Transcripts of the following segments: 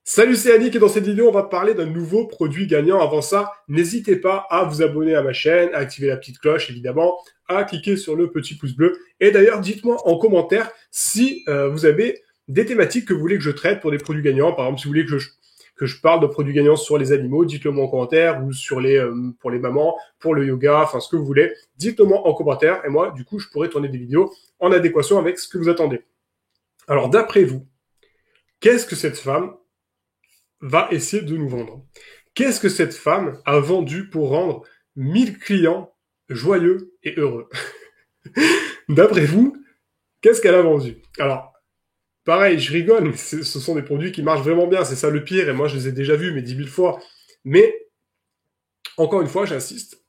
Salut, c'est Annick et dans cette vidéo, on va parler d'un nouveau produit gagnant. Avant ça, n'hésitez pas à vous abonner à ma chaîne, à activer la petite cloche évidemment, à cliquer sur le petit pouce bleu. Et d'ailleurs, dites-moi en commentaire si vous avez des thématiques que vous voulez que je traite pour des produits gagnants. Par exemple, si vous voulez que je parle de produits gagnants sur les animaux, dites-le moi en commentaire, ou sur pour les mamans, pour le yoga, enfin ce que vous voulez. Dites-le moi en commentaire et moi, du coup, je pourrai tourner des vidéos en adéquation avec ce que vous attendez. Alors, d'après vous, qu'est-ce que cette femme va essayer de nous vendre? Qu'est-ce que cette femme a vendu pour rendre 1000 clients joyeux et heureux? D'après vous, qu'est-ce qu'elle a vendu? Alors, pareil, je rigole, mais ce sont des produits qui marchent vraiment bien, c'est ça le pire, et moi je les ai déjà vus, mais 10 000 fois. Mais, encore une fois, j'insiste,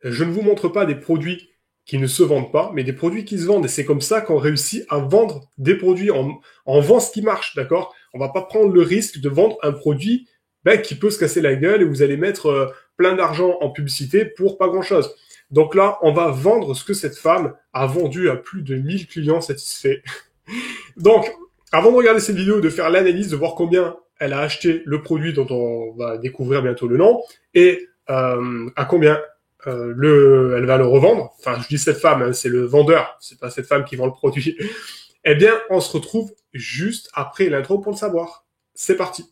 je ne vous montre pas des produits qui ne se vendent pas, mais des produits qui se vendent. Et c'est comme ça qu'on réussit à vendre des produits. On vend ce qui marche, d'accord? On va pas prendre le risque de vendre un produit qui peut se casser la gueule et vous allez mettre plein d'argent en publicité pour pas grand-chose. Donc là, on va vendre ce que cette femme a vendu à plus de 1000 clients satisfaits. Donc, avant de regarder cette vidéo, de faire l'analyse, de voir combien elle a acheté le produit dont on va découvrir bientôt le nom, et à combien elle va le revendre. Enfin, je dis cette femme, hein, c'est le vendeur, c'est pas cette femme qui vend le produit. Eh bien, on se retrouve juste après l'intro pour le savoir. C'est parti.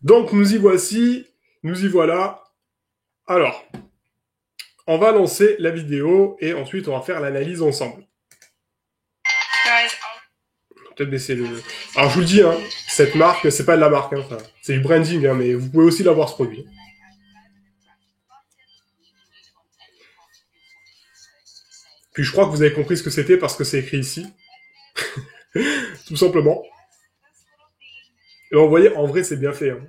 Donc, nous y voici, nous y voilà. Alors, on va lancer la vidéo et ensuite on va faire l'analyse ensemble. Peut-être baisser le... Alors je vous le dis, hein, cette marque, c'est pas de la marque, hein, enfin, c'est du branding, hein, mais vous pouvez aussi l'avoir ce produit. Puis je crois que vous avez compris ce que c'était parce que c'est écrit ici. Tout simplement. Et vous voyez, en vrai c'est bien fait. Hein.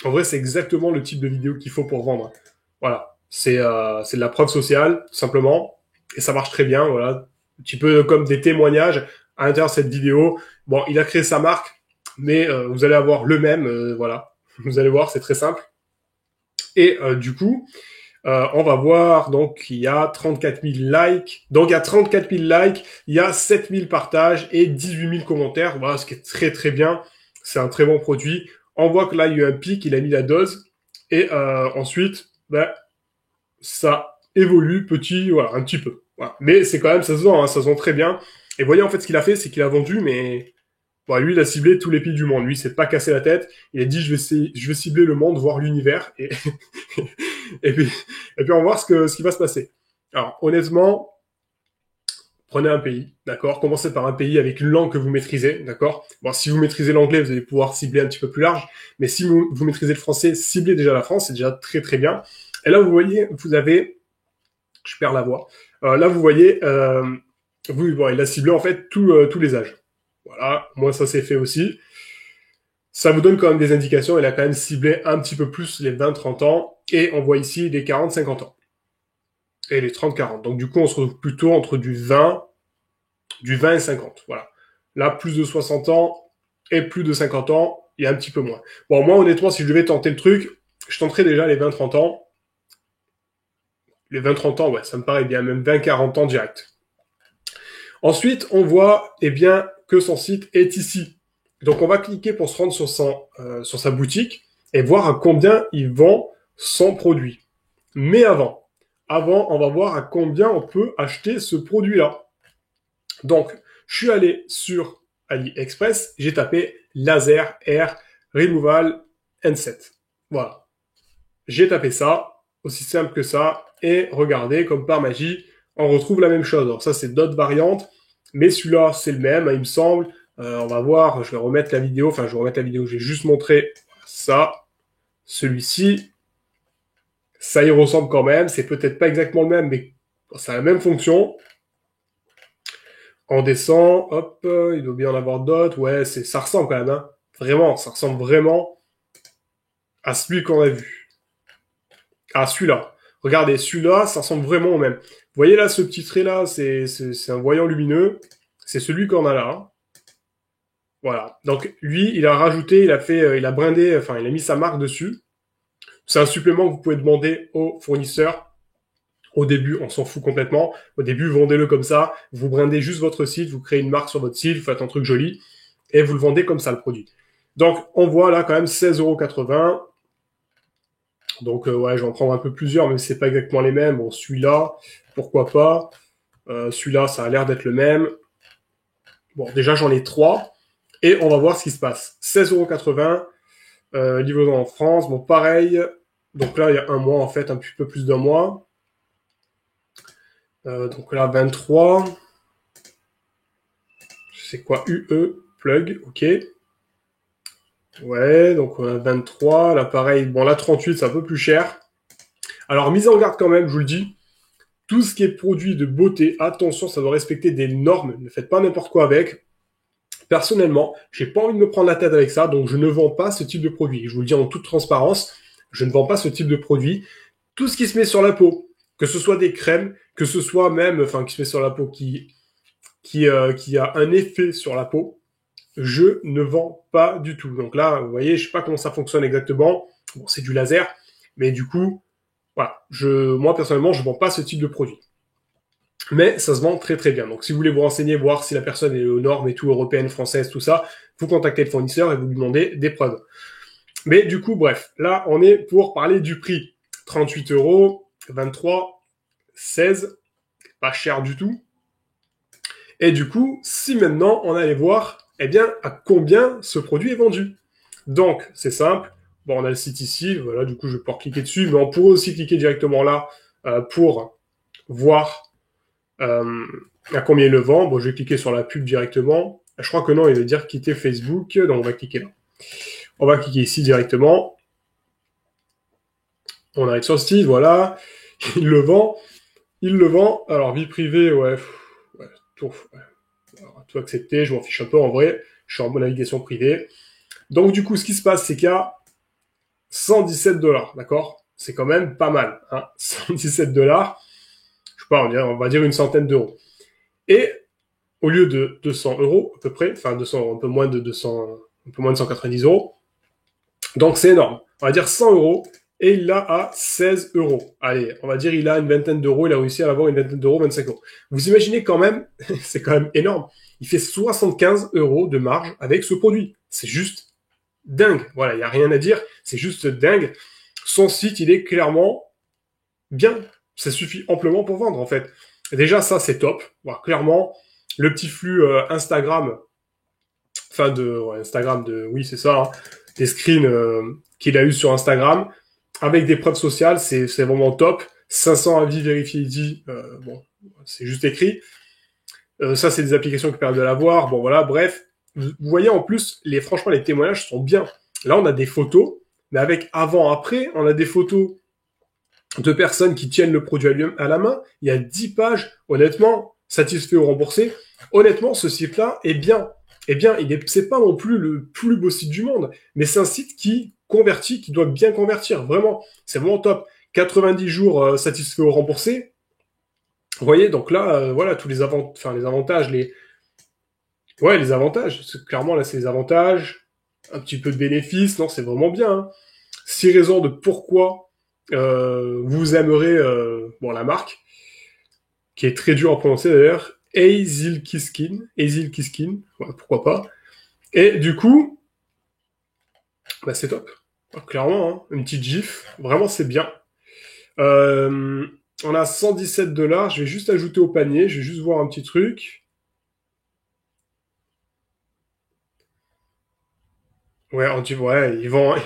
En vrai c'est exactement le type de vidéo qu'il faut pour vendre. Voilà, c'est de la preuve sociale, tout simplement. Et ça marche très bien, voilà. Un petit peu comme des témoignages à l'intérieur de cette vidéo. Bon, il a créé sa marque, mais vous allez avoir le même, voilà. Vous allez voir, c'est très simple. Et du coup, on va voir, donc, il y a 34 000 likes. Donc, il y a 34 000 likes, il y a 7 000 partages et 18 000 commentaires. Voilà, ce qui est très, très bien. C'est un très bon produit. On voit que là, il y a eu un pic, il a mis la dose. Et ensuite, ça évolue petit, voilà, un petit peu. Voilà. Mais c'est quand même, ça se vend, hein, ça se vend très bien. Et voyez, en fait, ce qu'il a fait, c'est qu'il a vendu, mais bon, lui, il a ciblé tous les pays du monde. Lui, il s'est pas cassé la tête. Il a dit, je vais cibler le monde, voir l'univers. Et, et puis, on va voir ce qui va se passer. Alors, honnêtement, prenez un pays, d'accord? Commencez par un pays avec une langue que vous maîtrisez, d'accord? Bon, si vous maîtrisez l'anglais, vous allez pouvoir cibler un petit peu plus large. Mais si vous maîtrisez le français, ciblez déjà la France, c'est déjà très très bien. Et là, vous voyez, vous avez, je perds la voix. Là, vous voyez, bon, il a ciblé en fait tous les âges. Voilà, moi ça c'est fait aussi. Ça vous donne quand même des indications. Il a quand même ciblé un petit peu plus les 20-30 ans. Et on voit ici les 40-50 ans. Et les 30-40. Donc du coup, on se retrouve plutôt entre du 20 et 50. Voilà. Là, plus de 60 ans et plus de 50 ans, il y a un petit peu moins. Bon, moi honnêtement, si je devais tenter le truc, je tenterais déjà les 20-30 ans. Les 20-30 ans, ouais, ça me paraît bien. Même 20-40 ans direct. Ensuite, on voit eh bien, que son site est ici. Donc, on va cliquer pour se rendre sur sa boutique et voir à combien il vend son produit. Mais avant, on va voir à combien on peut acheter ce produit-là. Donc, je suis allé sur AliExpress, j'ai tapé Laser Air Removal N7. Voilà. J'ai tapé ça, aussi simple que ça, et regardez, comme par magie, on retrouve la même chose. Alors ça, c'est d'autres variantes, mais celui-là, c'est le même, il me semble. On va voir, je vais remettre la vidéo, j'ai juste montré ça. Celui-ci, ça y ressemble quand même, c'est peut-être pas exactement le même, mais ça a la même fonction. On descend, hop, il doit bien en avoir d'autres, ouais, ça ressemble quand même, hein. Vraiment, ça ressemble vraiment à celui qu'on a vu. À celui-là. Regardez, celui-là, ça ressemble vraiment au même. Vous voyez là, ce petit trait là, c'est un voyant lumineux. C'est celui qu'on a là. Voilà. Donc lui, il a rajouté, il a fait, il a brindé, enfin, il a mis sa marque dessus. C'est un supplément que vous pouvez demander aux fournisseurs. Au début, on s'en fout complètement. Au début, vendez-le comme ça. Vous brindez juste votre site, vous créez une marque sur votre site, vous faites un truc joli et vous le vendez comme ça le produit. Donc on voit là quand même 16,80 €. Donc ouais, je vais en prendre un peu plusieurs, mais c'est pas exactement les mêmes. Bon, celui-là, pourquoi pas. Celui-là, ça a l'air d'être le même. Bon, déjà j'en ai trois et on va voir ce qui se passe. 16,80 €, livraison en France. Bon, pareil. Donc là, il y a un mois en fait, un petit peu plus d'un mois. Donc là, 23. C'est quoi UE plug, ok. Ouais, donc on a 23. Là, pareil. Bon, là, 38, c'est un peu plus cher. Alors, mise en garde quand même, je vous le dis. Tout ce qui est produit de beauté, attention, ça doit respecter des normes. Ne faites pas n'importe quoi avec. Personnellement, j'ai pas envie de me prendre la tête avec ça, donc je ne vends pas ce type de produit. Je vous le dis en toute transparence, je ne vends pas ce type de produit. Tout ce qui se met sur la peau, que ce soit des crèmes, que ce soit même, enfin, qui se met sur la peau, qui a un effet sur la peau, je ne vends pas du tout. Donc là, vous voyez, je sais pas comment ça fonctionne exactement. Bon, c'est du laser, mais du coup, voilà, moi personnellement, je vends pas ce type de produit. Mais ça se vend très très bien. Donc si vous voulez vous renseigner, voir si la personne est aux normes et tout, européenne, française, tout ça, vous contactez le fournisseur et vous lui demandez des preuves. Mais du coup, bref, là, on est pour parler du prix. 38 €, 23, 16, pas cher du tout. Et du coup, si maintenant on allait voir, eh bien, à combien ce produit est vendu. Donc, c'est simple. Bon, on a le site ici, voilà, du coup, je vais pouvoir cliquer dessus, mais on pourrait aussi cliquer directement là pour voir à combien il le vend. Bon, je vais cliquer sur la pub directement. Je crois que non, il veut dire quitter Facebook, donc on va cliquer là. On va cliquer ici directement. On arrive sur le site, voilà. Il le vend. Il le vend. Alors, vie privée, ouais, tout, ouais. Alors, tout accepter, je m'en fiche un peu en vrai. Je suis en navigation privée. Donc, du coup, ce qui se passe, c'est qu'il y a 117 $, d'accord? C'est quand même pas mal, hein. 117 $. Je sais pas, on va dire une centaine d'euros. Et au lieu de 200 € à peu près, enfin 200, un peu moins de 200, un peu moins de 190 €. Donc c'est énorme. On va dire 100 € et il l'a à 16 €. Allez, on va dire il a une vingtaine d'euros, il a réussi à avoir une vingtaine d'euros, 25 €. Vous imaginez quand même, c'est quand même énorme. Il fait 75 € de marge avec ce produit. C'est juste dingue. Voilà, il n'y a rien à dire. C'est juste dingue. Son site, il est clairement bien. Ça suffit amplement pour vendre, en fait. Déjà, ça, c'est top. Voilà, clairement, le petit flux Instagram, enfin Instagram oui, c'est ça, hein, des screens qu'il a eu sur Instagram, avec des preuves sociales, c'est vraiment top. 500 avis vérifiés dit, bon, c'est juste écrit. Ça, c'est des applications qui permettent de l'avoir. Bon, voilà, bref. Vous voyez, en plus, franchement, les témoignages sont bien. Là, on a des photos, mais avec avant-après, on a des photos de personnes qui tiennent le produit à la main. Il y a 10 pages, honnêtement, satisfait ou remboursé. Honnêtement, ce site-là est bien. Eh bien, c'est pas non plus le plus beau site du monde, mais c'est un site qui convertit, qui doit bien convertir, vraiment. C'est vraiment top. 90 jours satisfait ou remboursé. Vous voyez, donc là, voilà, tous les avantages, les avantages. Clairement, là, c'est les avantages. Un petit peu de bénéfices. Non, c'est vraiment bien, hein. 6 raisons de pourquoi vous aimerez la marque, qui est très dur à prononcer d'ailleurs, Hazelkiskin, ouais, pourquoi pas. Et du coup, bah, c'est top. Clairement, hein, une petite gif, vraiment c'est bien. On a 117 $, je vais juste ajouter au panier, je vais juste voir un petit truc. Ouais,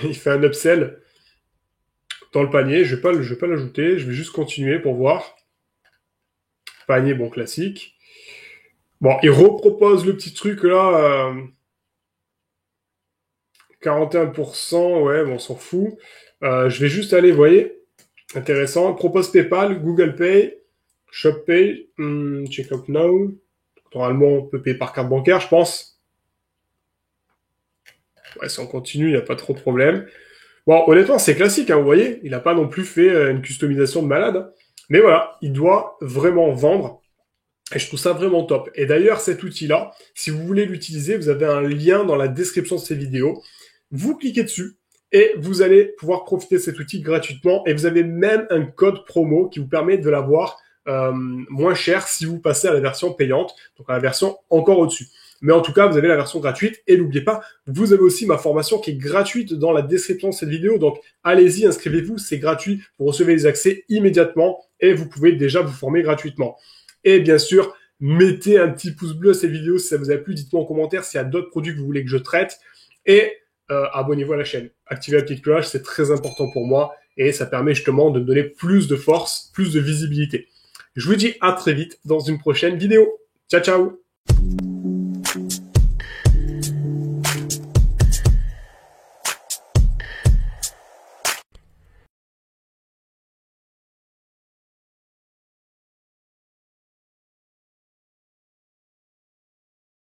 il fait un upsell dans le panier, je vais pas l'ajouter, je vais juste continuer pour voir. Panier, bon, classique. Bon, il repropose le petit truc là, 41%, ouais, bon, on s'en fout. Je vais juste aller, vous voyez, intéressant. Propose PayPal, Google Pay, ShopPay, Check Out Now. Normalement, on peut payer par carte bancaire, je pense. Ouais, si on continue, il n'y a pas trop de problème. Bon, honnêtement, c'est classique, hein, vous voyez. Il n'a pas non plus fait une customisation de malade. Mais voilà, il doit vraiment vendre. Et je trouve ça vraiment top. Et d'ailleurs, cet outil-là, si vous voulez l'utiliser, vous avez un lien dans la description de ces vidéos. Vous cliquez dessus et vous allez pouvoir profiter de cet outil gratuitement. Et vous avez même un code promo qui vous permet de l'avoir moins cher si vous passez à la version payante, donc à la version encore au-dessus. Mais en tout cas, vous avez la version gratuite. Et n'oubliez pas, vous avez aussi ma formation qui est gratuite dans la description de cette vidéo. Donc, allez-y, inscrivez-vous, c'est gratuit. Vous recevez les accès immédiatement et vous pouvez déjà vous former gratuitement. Et bien sûr, mettez un petit pouce bleu à cette vidéo si ça vous a plu. Dites-moi en commentaire s'il y a d'autres produits que vous voulez que je traite. Et abonnez-vous à la chaîne. Activez la petite cloche, c'est très important pour moi. Et ça permet justement de me donner plus de force, plus de visibilité. Je vous dis à très vite dans une prochaine vidéo. Ciao, ciao!